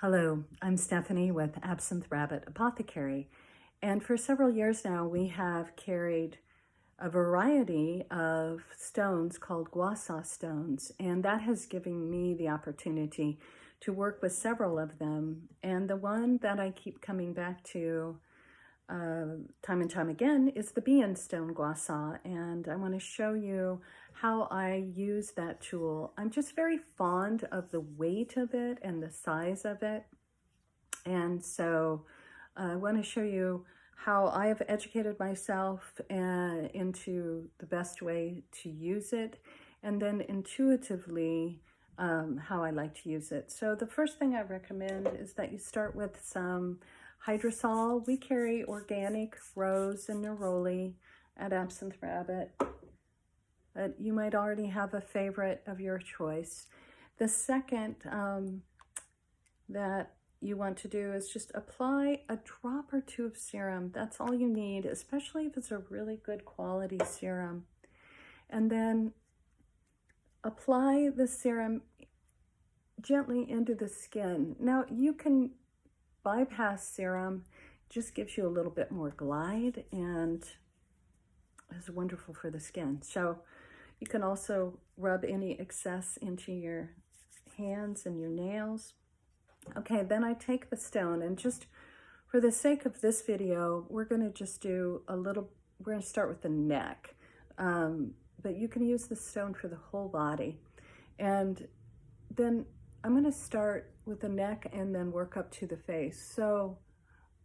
Hello, I'm Stephanie with Absinthe Rabbit Apothecary, and for several years now we have carried a variety of stones called Gua Sha stones, and that has given me the opportunity to work with several of them. And the one that I keep coming back to time and time again is the bean stone Gua Sha, and I want to show you how I use that tool. I'm just very fond of the weight of it and the size of it, and so I want to show you how I have educated myself into the best way to use it, and then intuitively how I like to use it. So the first thing I recommend is that you start with some hydrosol. We carry organic rose and neroli at Absinthe Rabbit, but you might already have a favorite of your choice. The second that you want to do is just apply a drop or two of serum. That's all you need, especially if it's a really good quality serum. And then apply the serum gently into the skin. Now you can bypass serum, just gives you a little bit more glide and is wonderful for the skin. So you can also rub any excess into your hands and your nails. Okay, then I take the stone, and just for the sake of this video, we're going to just do a little, we're going to start with the neck, but you can use the stone for the whole body. And then I'm going to start with the neck and then work up to the face. So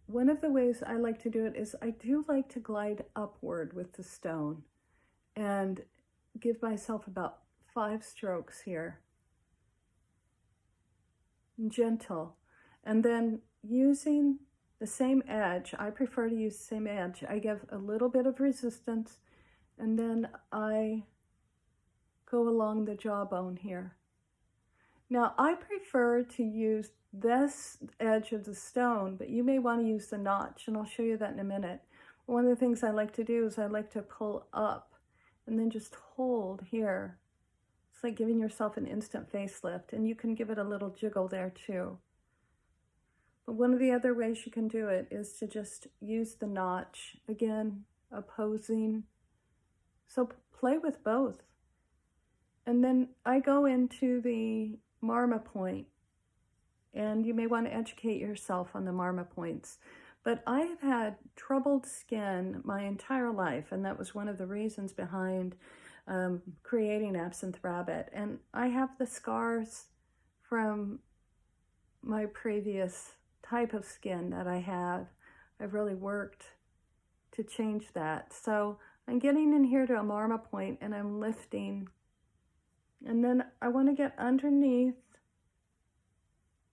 one of the ways I like to do it is I do like to glide upward with the stone and give myself about 5 strokes here. Gentle. And then using the same edge, I prefer to use the same edge. I give a little bit of resistance, and then I go along the jawbone here. Now, I prefer to use this edge of the stone, but you may want to use the notch, and I'll show you that in a minute. One of the things I like to do is I like to pull up and then just hold here. It's like giving yourself an instant facelift, and you can give it a little jiggle there too. But one of the other ways you can do it is to just use the notch, again, opposing. So play with both. And then I go into the marma point, and you may want to educate yourself on the marma points. But I have had troubled skin my entire life, and that was one of the reasons behind creating Absinthe Rabbit. And I have the scars from my previous type of skin that I have. I've really worked to change that. So I'm getting in here to a marma point, and I'm lifting. And then I want to get underneath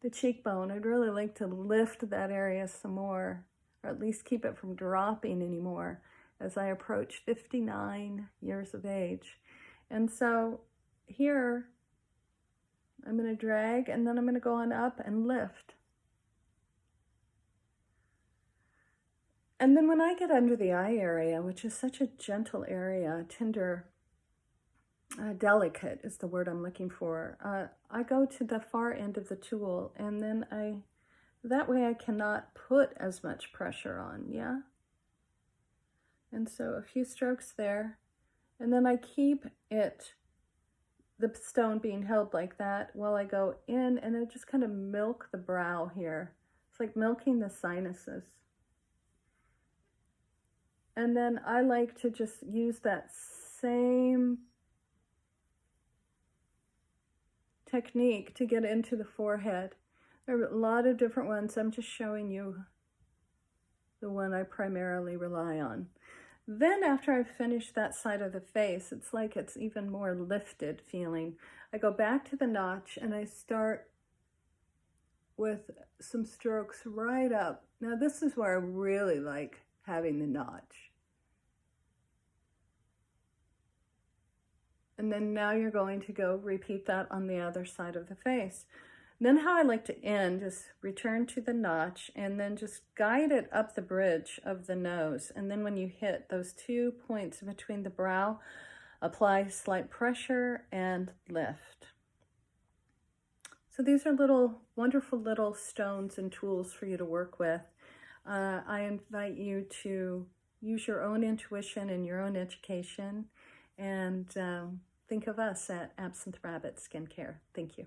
the cheekbone. I'd really like to lift that area some more, or at least keep it from dropping anymore as I approach 59 years of age. And so here, I'm going to drag, and then I'm going to go on up and lift. And then when I get under the eye area, which is such a gentle area, tender, delicate is the word I'm looking for, I go to the far end of the tool, and then that way I cannot put as much pressure on, yeah? And so a few strokes there, and then I keep it, the stone being held like that, while I go in, and I just kind of milk the brow here. It's like milking the sinuses. And then I like to just use that same technique to get into the forehead. There are a lot of different ones. I'm just showing you the one I primarily rely on. Then after I've finished that side of the face, it's like it's even more lifted feeling. I go back to the notch, and I start with some strokes right up. Now this is where I really like having the notch. And then now you're going to go repeat that on the other side of the face. Then how I like to end is return to the notch, and then just guide it up the bridge of the nose. And then when you hit those 2 points between the brow, apply slight pressure and lift. So these are little, wonderful little stones and tools for you to work with. I invite you to use your own intuition and your own education, and think of us at Absinthe Rabbit Skincare. Thank you.